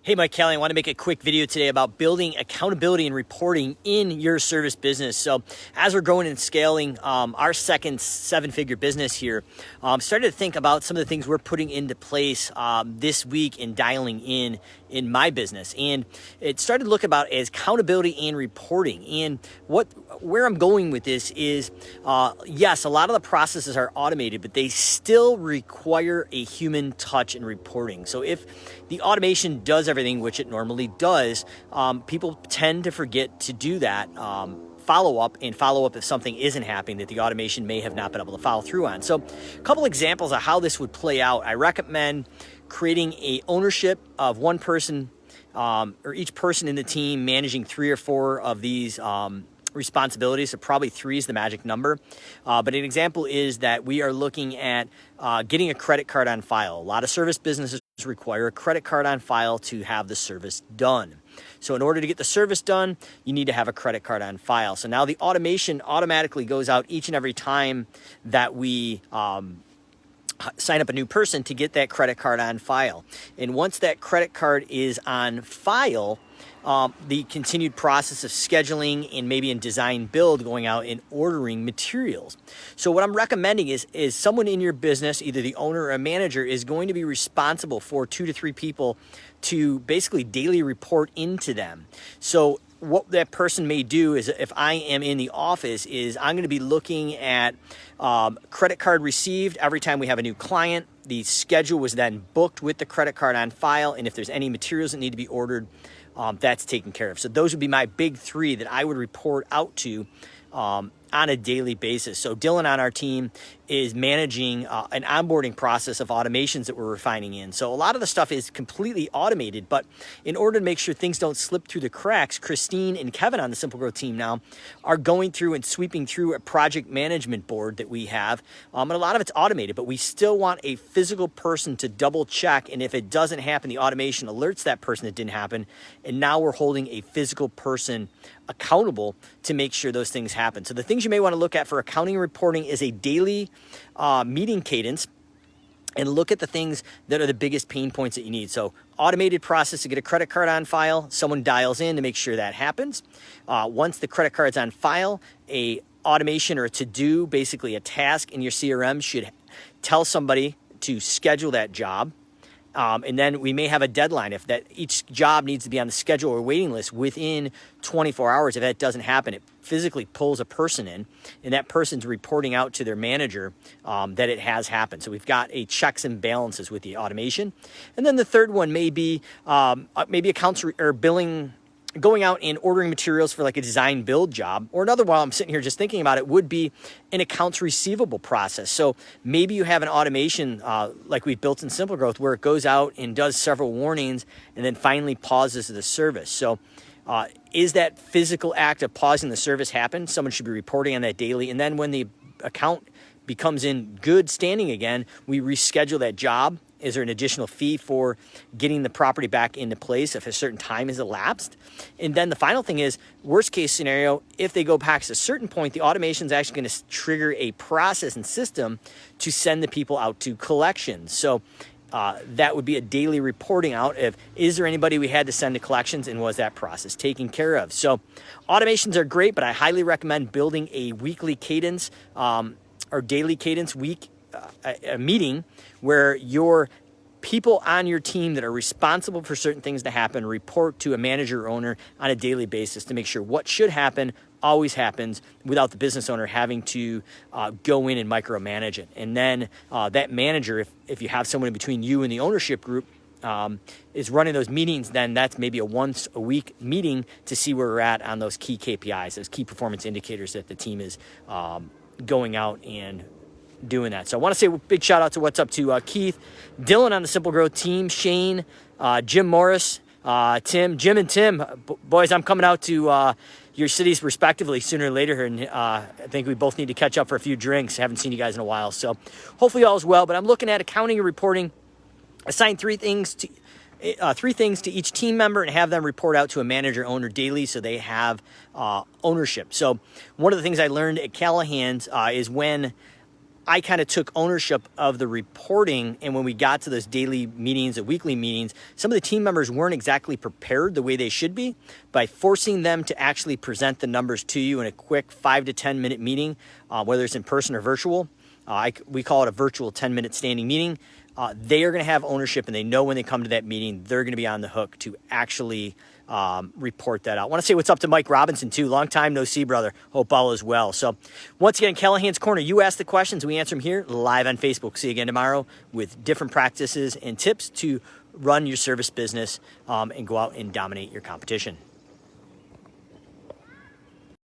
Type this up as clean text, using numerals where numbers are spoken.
Hey, Mike Callahan, I want to make a quick video today about building accountability and reporting in your service business. So as we're growing and scaling our second seven-figure business here, started to think about some of the things we're putting into place this week and dialing in my business. And it started to look about as accountability and reporting. And where I'm going with this is, yes, a lot of the processes are automated, but they still require a human touch in reporting. So if the automation does everything, which it normally does, people tend to forget to do that. Follow up if something isn't happening that the automation may have not been able to follow through on. So a couple examples of how this would play out. I recommend creating a ownership of one person or each person in the team managing 3 or 4 of these responsibilities. So probably 3 is the magic number. But an example is that we are looking at getting a credit card on file. A lot of service businesses require a credit card on file to have the service done. So in order to get the service done, you need to have a credit card on file. So now the automation automatically goes out each and every time that we sign up a new person to get that credit card on file. And once that credit card is on file, the continued process of scheduling and maybe in design build going out and ordering materials. So what I'm recommending is someone in your business, either the owner or a manager, is going to be responsible for 2 to 3 people to basically daily report into them. So what that person may do is, if I am in the office, is I'm going to be looking at credit card received every time we have a new client. The schedule was then booked with the credit card on file, and if there's any materials that need to be ordered, that's taken care of. So those would be my big 3 that I would report out to on a daily basis. So Dillon on our team is managing an onboarding process of automations that we're refining in. So a lot of the stuff is completely automated, but in order to make sure things don't slip through the cracks, Christine and Kevin on the SimpleGrowth team now are going through and sweeping through a project management board that we have. And a lot of it's automated, but we still want a physical person to double check. And if it doesn't happen, the automation alerts that person it didn't happen. And now we're holding a physical person accountable to make sure those things happen. So the things you may want to look at for accounting and reporting is a daily meeting cadence, and look at the things that are the biggest pain points that you need. So automated process to get a credit card on file, someone dials in to make sure that happens. Once the credit card's on file, a automation or a to-do, basically a task in your CRM, should tell somebody to schedule that job. And then we may have a deadline. If that each job needs to be on the schedule or waiting list within 24 hours, if that doesn't happen, it physically pulls a person in, and that person's reporting out to their manager that it has happened. So we've got a checks and balances with the automation. And then the third one may be maybe accounts or billing, going out and ordering materials for like a design build job. Or another, while I'm sitting here just thinking about it, would be an accounts receivable process. So maybe you have an automation like we've built in SimpleGrowth where it goes out and does several warnings and then finally pauses the service. So is that physical act of pausing the service happen? Someone should be reporting on that daily. And then when the account becomes in good standing again, we reschedule that job. Is there an additional fee for getting the property back into place if a certain time has elapsed? And then the final thing is, worst case scenario, if they go past a certain point, the automation is actually going to trigger a process and system to send the people out to collections. So that would be a daily reporting out of, is there anybody we had to send to collections, and was that process taken care of? So automations are great, but I highly recommend building a weekly cadence or daily cadence a meeting where your people on your team that are responsible for certain things to happen report to a manager or owner on a daily basis to make sure what should happen always happens without the business owner having to go in and micromanage it. And then that manager, if you have someone in between you and the ownership group, is running those meetings, then that's maybe a once a week meeting to see where we're at on those key KPIs, those key performance indicators that the team is going out and doing that. So I want to say a big shout out to what's up to Keith, Dillon on the SimpleGrowth team, Shane, Jim Morris, Jim and Tim. Boys, I'm coming out to your cities respectively sooner or later, and I think we both need to catch up for a few drinks. I haven't seen you guys in a while, so hopefully all is well. But I'm looking at accounting and reporting. Assign 3 things to each team member and have them report out to a manager owner daily so they have ownership. So one of the things I learned at Callahan's is when I kind of took ownership of the reporting. And when we got to those daily meetings and weekly meetings, some of the team members weren't exactly prepared the way they should be. By forcing them to actually present the numbers to you in a quick 5 to 10 minute meeting, whether it's in person or virtual, we call it a virtual 10-minute standing meeting. They are going to have ownership, and they know when they come to that meeting, they're going to be on the hook to actually report that out. I want to say what's up to Mike Robinson, too. Long time no see, brother. Hope all is well. So once again, Callahan's Corner, you ask the questions, we answer them here live on Facebook. See you again tomorrow with different practices and tips to run your service business and go out and dominate your competition.